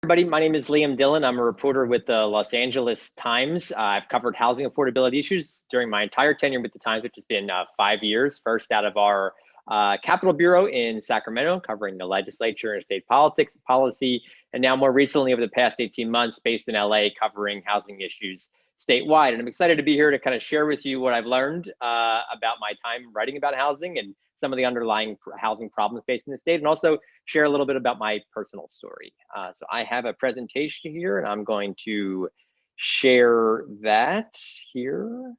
Everybody, my name is Dillon. I'm a reporter with the Los Angeles Times. I've covered housing affordability issues during my entire tenure with the Times, which has been 5 years. First out of our Capitol Bureau in Sacramento, covering the legislature and state politics and policy, and now more recently over the past 18 months, based in LA, covering housing issues statewide. And I'm excited to be here to kind of share with you what I've learned about my time writing about housing and some of the underlying housing problems facing the state, and also share a little bit about my personal story. So I have a presentation here, and I'm going to share that here.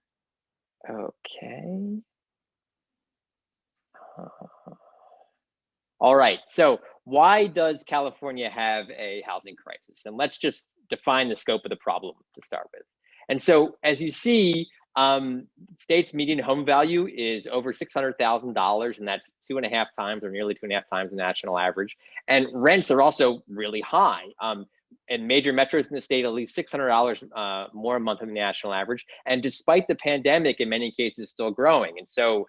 Okay. All right, so why does California have a housing crisis? And let's just define the scope of the problem to start with. And so as you see, state's median home value is over $600,000, and that's 2.5 times or nearly 2.5 times the national average. And rents are also really high. In major metros in the state, at least $600 more a month than the national average. And despite the pandemic, in many cases, still growing. And so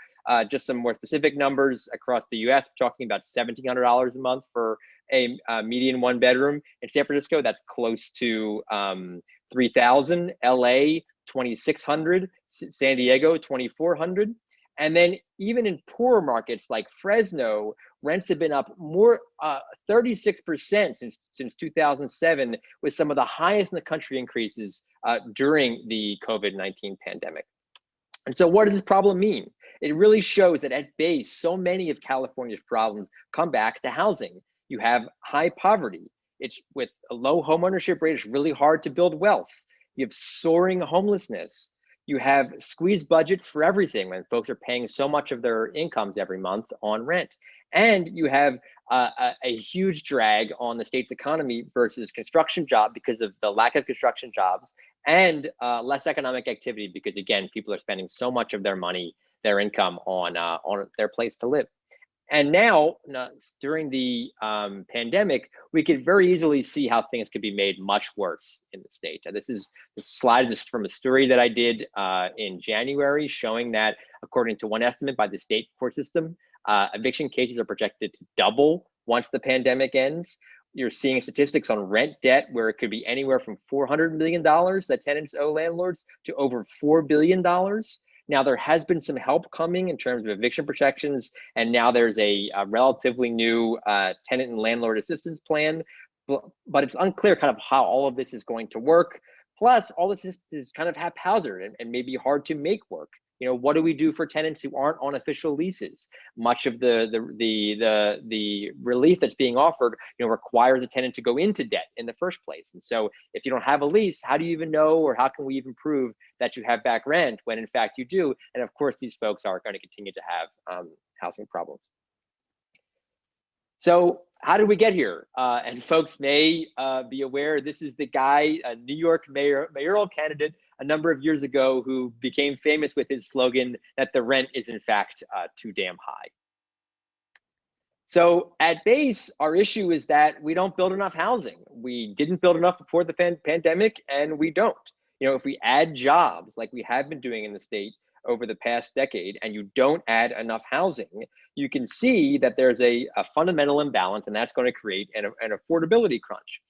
just some more specific numbers across the US, talking about $1,700 a month for a median one bedroom. In San Francisco, that's close to $3,000, LA, $2,600, San Diego, $2,400. And then even in poorer markets like Fresno, rents have been up more 36% since 2007, with some of the highest in the country increases during the COVID-19 pandemic. And so what does this problem mean? It really shows that at base, so many of California's problems come back to housing. You have high poverty. It's with a low homeownership rate, it's really hard to build wealth. You have soaring homelessness. You have squeezed budgets for everything when folks are paying so much of their incomes every month on rent. And you have a huge drag on the state's economy versus construction job because of the lack of construction jobs, and less economic activity because, again, people are spending so much of their money, their income on their place to live. And now, during the pandemic, we could very easily see how things could be made much worse in the state. And this slide is from a story that I did in January, showing that according to one estimate by the state court system, eviction cases are projected to double once the pandemic ends. You're seeing statistics on rent debt where it could be anywhere from $400 million that tenants owe landlords to over $4 billion. Now, there has been some help coming in terms of eviction protections, and now there's a relatively new tenant and landlord assistance plan, but it's unclear kind of how all of this is going to work. Plus, all this is kind of haphazard and maybe hard to make work. You know, what do we do for tenants who aren't on official leases? Much of the relief that's being offered, requires a tenant to go into debt in the first place. And so if you don't have a lease, how do you even know, or how can we even prove that you have back rent when in fact you do? And of course, these folks are going to continue to have housing problems. So how did we get here? And folks may be aware, this is the guy, a New York mayoral candidate a number of years ago, who became famous with his slogan that the rent is in fact too damn high. So at base, our issue is that we don't build enough housing. We didn't build enough before the pandemic, and we don't. If we add jobs like we have been doing in the state over the past decade, and you don't add enough housing, you can see that there's a fundamental imbalance, and that's going to create an affordability crunch.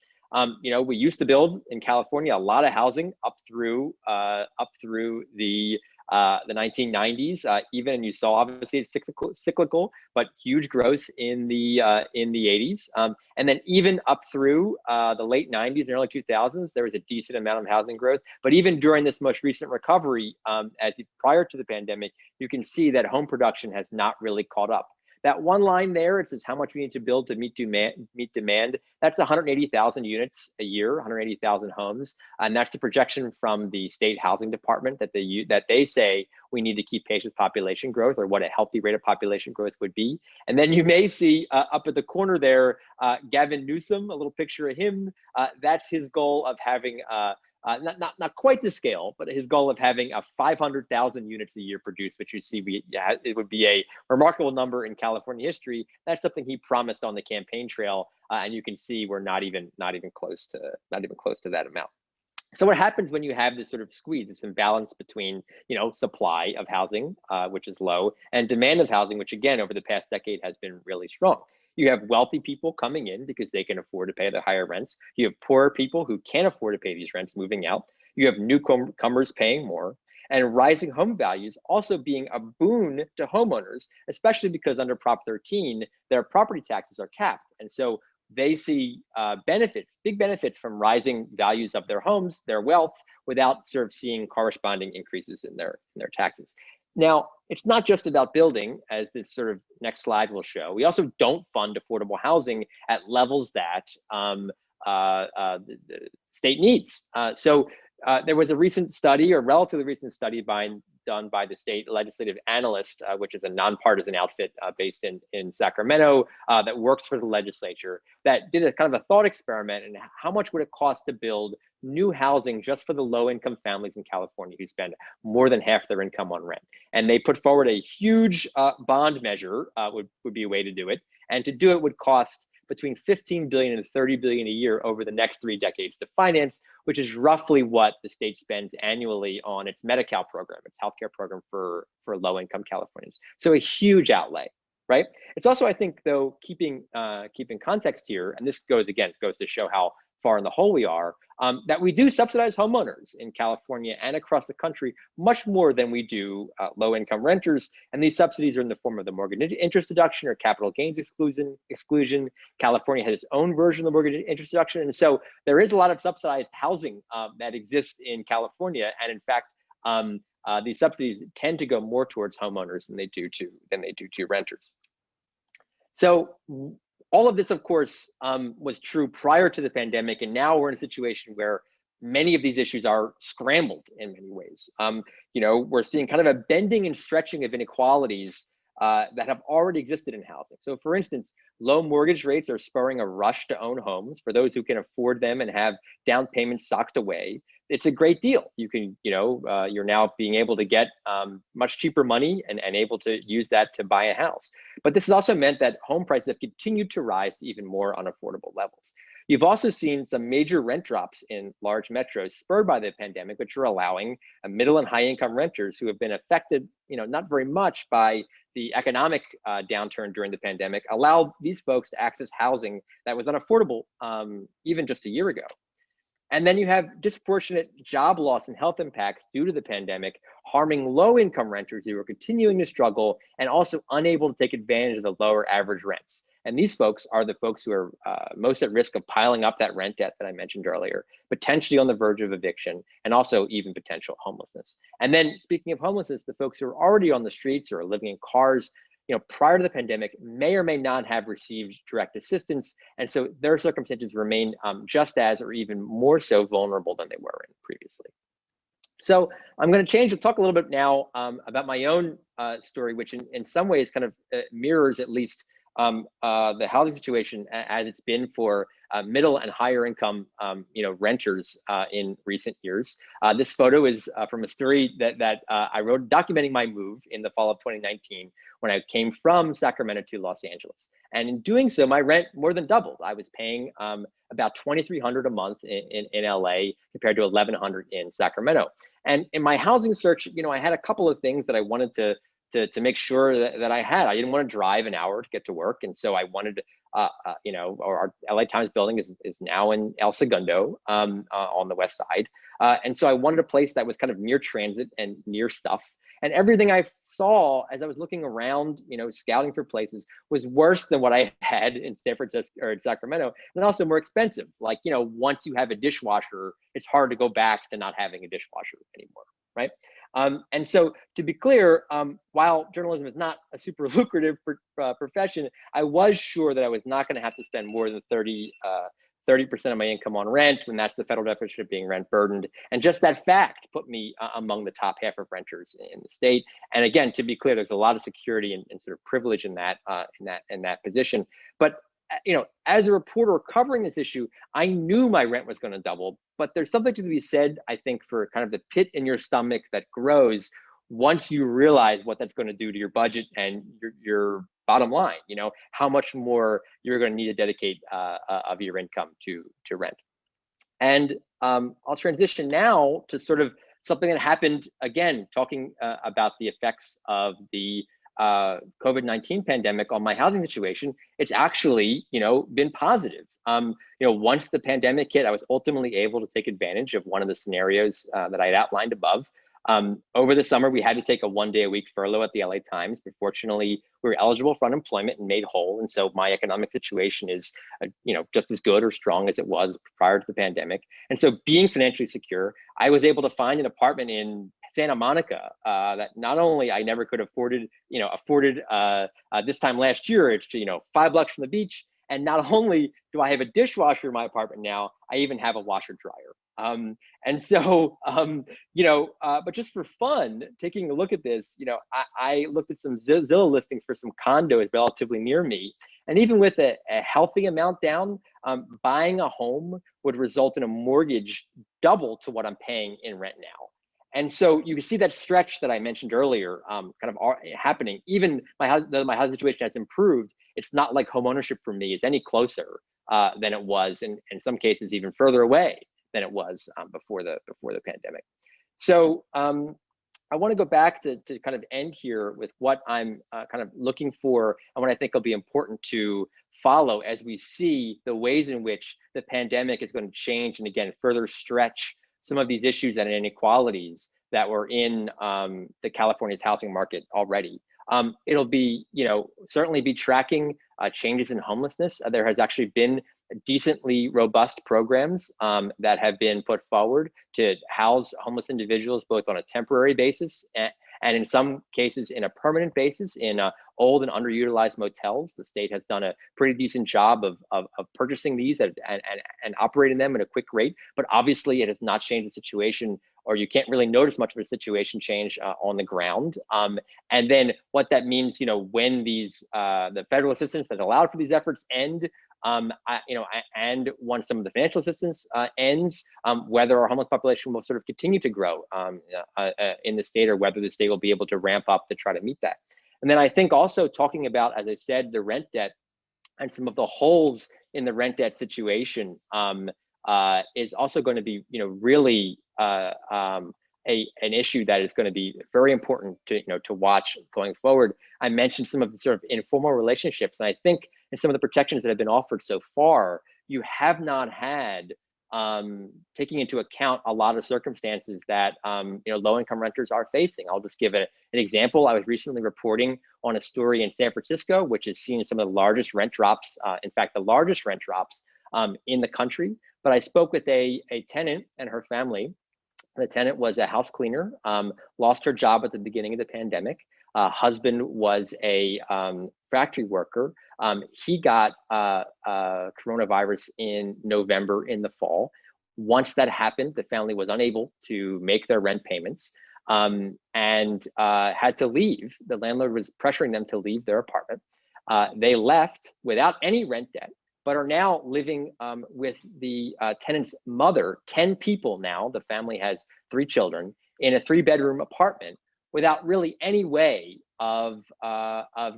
We used to build in California a lot of housing up through the 1990s. Even you saw, obviously, it's cyclical, but huge growth in the 80s, and then even up through the late 90s and early 2000s, there was a decent amount of housing growth. But even during this most recent recovery, prior to the pandemic, you can see that home production has not really caught up. That one line there, it says how much we need to build to meet demand. That's 180,000 units a year, 180,000 homes, and that's the projection from the state housing department that they say we need to keep pace with population growth, or what a healthy rate of population growth would be. And then you may see up at the corner there, Gavin Newsom, a little picture of him. That's his goal of having not quite the scale, but his goal of having 500,000 units a year produced, which you see, it would be a remarkable number in California history. That's something he promised on the campaign trail, and you can see we're not even close to that amount. So what happens when you have this sort of squeeze, this imbalance between supply of housing, which is low, and demand of housing, which again over the past decade has been really strong? You have wealthy people coming in because they can afford to pay the higher rents. You have poorer people who can't afford to pay these rents moving out. You have newcomers paying more, and rising home values also being a boon to homeowners, especially because under Prop 13, their property taxes are capped. And so they see big benefits from rising values of their homes, their wealth, without sort of seeing corresponding increases in their taxes. Now, it's not just about building, as this sort of next slide will show. We also don't fund affordable housing at levels that the state needs. So there was a recent study, or relatively recent study done by the state legislative analyst, which is a nonpartisan outfit based in Sacramento that works for the legislature, that did a kind of a thought experiment and how much would it cost to build new housing just for the low-income families in California who spend more than half their income on rent. And they put forward a huge bond measure would be a way to do it. And to do it would cost between 15 billion and 30 billion a year over the next 3 decades to finance, which is roughly what the state spends annually on its Medi-Cal program, its healthcare program for low-income Californians. So a huge outlay, right? It's also, I think, though, keeping context here, and this goes to show how far in the hole we are, that we do subsidize homeowners in California and across the country much more than we do low-income renters. And these subsidies are in the form of the mortgage interest deduction or capital gains exclusion. California has its own version of the mortgage interest deduction. And so there is a lot of subsidized housing that exists in California. And in fact, these subsidies tend to go more towards homeowners than they do to renters. So all of this, of course, was true prior to the pandemic, and now we're in a situation where many of these issues are scrambled in many ways. We're seeing kind of a bending and stretching of inequalities that have already existed in housing. So, for instance, low mortgage rates are spurring a rush to own homes for those who can afford them and have down payments socked away. It's a great deal. You can, you're now being able to get much cheaper money and able to use that to buy a house. But this has also meant that home prices have continued to rise to even more unaffordable levels. You've also seen some major rent drops in large metros spurred by the pandemic, which are allowing middle and high income renters who have been affected, not very much by the economic downturn during the pandemic, allow these folks to access housing that was unaffordable even just a year ago. And then you have disproportionate job loss and health impacts due to the pandemic, harming low-income renters who are continuing to struggle and also unable to take advantage of the lower average rents. And these folks are the folks who are most at risk of piling up that rent debt that I mentioned earlier, potentially on the verge of eviction, and also even potential homelessness. And then speaking of homelessness, the folks who are already on the streets or are living in cars, prior to the pandemic may or may not have received direct assistance. And so their circumstances remain just as or even more so vulnerable than they were in previously. So I'm going to change and talk a little bit now about my own story, which in some ways kind of mirrors at least the housing situation as it's been for middle and higher income renters in recent years. This photo is from a story that I wrote documenting my move in the fall of 2019 when I came from Sacramento to Los Angeles. And in doing so, my rent more than doubled. I was paying about $2,300 a month in LA compared to $1,100 in Sacramento. And in my housing search, I had a couple of things that I wanted to make sure that I had. I didn't want to drive an hour to get to work. And so I wanted, our LA Times building is now in El Segundo on the west side. And so I wanted a place that was kind of near transit and near stuff. And everything I saw as I was looking around, scouting for places was worse than what I had in San Francisco or in Sacramento, and also more expensive. Like, once you have a dishwasher, it's hard to go back to not having a dishwasher anymore, right? And so to be clear, while journalism is not a super lucrative profession, I was sure that I was not going to have to spend more than 30% of my income on rent, when that's the federal definition of being rent burdened. And just that fact put me among the top half of renters in the state. And again, to be clear, there's a lot of security and sort of privilege in that position. But as a reporter covering this issue, I knew my rent was going to double. But there's something to be said, I think, for kind of the pit in your stomach that grows once you realize what that's going to do to your budget and your bottom line, how much more you're going to need to dedicate of your income to rent. And I'll transition now to sort of something that happened, again, talking about the effects of the COVID-19 pandemic on my housing situation, it's actually, been positive. Once the pandemic hit, I was ultimately able to take advantage of one of the scenarios that I had outlined above. Over the summer, we had to take a 1-day-a-week furlough at the LA Times, but fortunately, we were eligible for unemployment and made whole. And so my economic situation is, just as good or strong as it was prior to the pandemic. And so being financially secure, I was able to find an apartment in Santa Monica that not only I never could have afforded this time last year. It's $5 from the beach, and not only do I have a dishwasher in my apartment now, I even have a washer dryer. But just for fun, taking a look at this, I looked at some Zillow listings for some condos relatively near me, and even with a healthy amount down, buying a home would result in a mortgage double to what I'm paying in rent now. And so you can see that stretch that I mentioned earlier happening. Even my housing situation has improved. It's not like homeownership for me is any closer than it was, in some cases even further away than it was before the pandemic. So I want to go back to kind of end here with what I'm kind of looking for and what I think will be important to follow as we see the ways in which the pandemic is going to change and again further stretch some of these issues and inequalities that were in the California's housing market already. It'll be, certainly be tracking changes in homelessness. There has actually been decently robust programs that have been put forward to house homeless individuals, both on a temporary basis and in some cases in a permanent basis in old and underutilized motels. The state has done a pretty decent job of purchasing these and operating them at a quick rate, but obviously it has not changed the situation, or you can't really notice much of a situation change on the ground. And then what that means, when these the federal assistance that allowed for these efforts end, and once some of the financial assistance ends, whether our homeless population will sort of continue to grow in the state, or whether the state will be able to ramp up to try to meet that. And then I think also talking about, as I said, the rent debt and some of the holes in the rent debt situation is also going to be, really an issue that is going to be very important to watch going forward. I mentioned some of the sort of informal relationships, and I think in some of the protections that have been offered so far, you have not had taking into account a lot of circumstances that low-income renters are facing. I'll just give an example. I was recently reporting on a story in San Francisco, which has seen some of the largest rent drops, in fact, the largest rent drops in the country. But I spoke with a tenant and her family. The tenant was a house cleaner, lost her job at the beginning of the pandemic. Husband was a factory worker. He got coronavirus in November in the fall. Once that happened, the family was unable to make their rent payments and had to leave. The landlord was pressuring them to leave their apartment. They left without any rent debt, but are now living with the tenant's mother, 10 people now. The family has 3 children in a 3-bedroom apartment without really any way of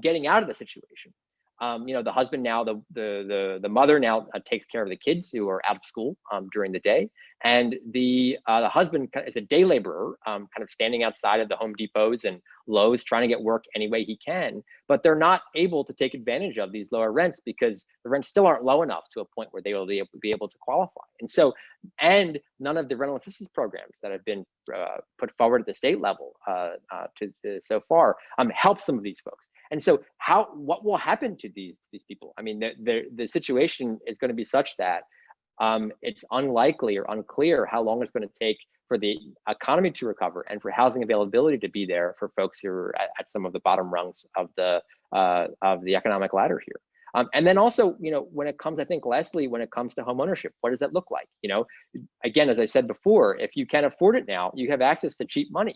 getting out of the situation. The husband now, the mother now takes care of the kids who are out of school during the day, and the husband is a day laborer, kind of standing outside of the Home Depots and Lowe's trying to get work any way he can. But they're not able to take advantage of these lower rents because the rents still aren't low enough to a point where they will be able to qualify. And so, and none of the rental assistance programs that have been put forward at the state level so far help some of these folks. And so what will happen to these people? I mean, the situation is going to be such that it's unlikely or unclear how long it's going to take for the economy to recover and for housing availability to be there for folks who are at some of the bottom rungs of the economic ladder here. And then also, when it comes, I think, lastly, when it comes to homeownership, what does that look like? Again, as I said before, if you can afford it now, you have access to cheap money.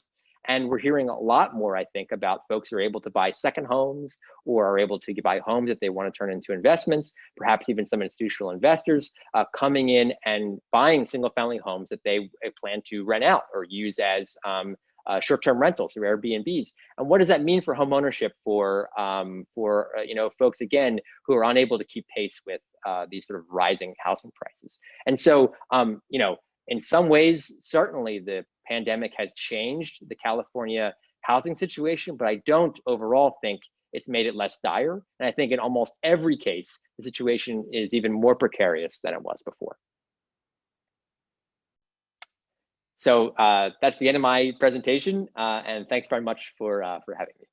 And we're hearing a lot more, I think, about folks who are able to buy second homes or are able to buy homes that they want to turn into investments, perhaps even some institutional investors coming in and buying single-family homes that they plan to rent out or use as short-term rentals or Airbnbs. And what does that mean for homeownership for folks, again, who are unable to keep pace with these sort of rising housing prices? And so, in some ways, certainly the pandemic has changed the California housing situation, but I don't overall think it's made it less dire. And I think in almost every case, the situation is even more precarious than it was before. So that's the end of my presentation, and thanks very much for having me.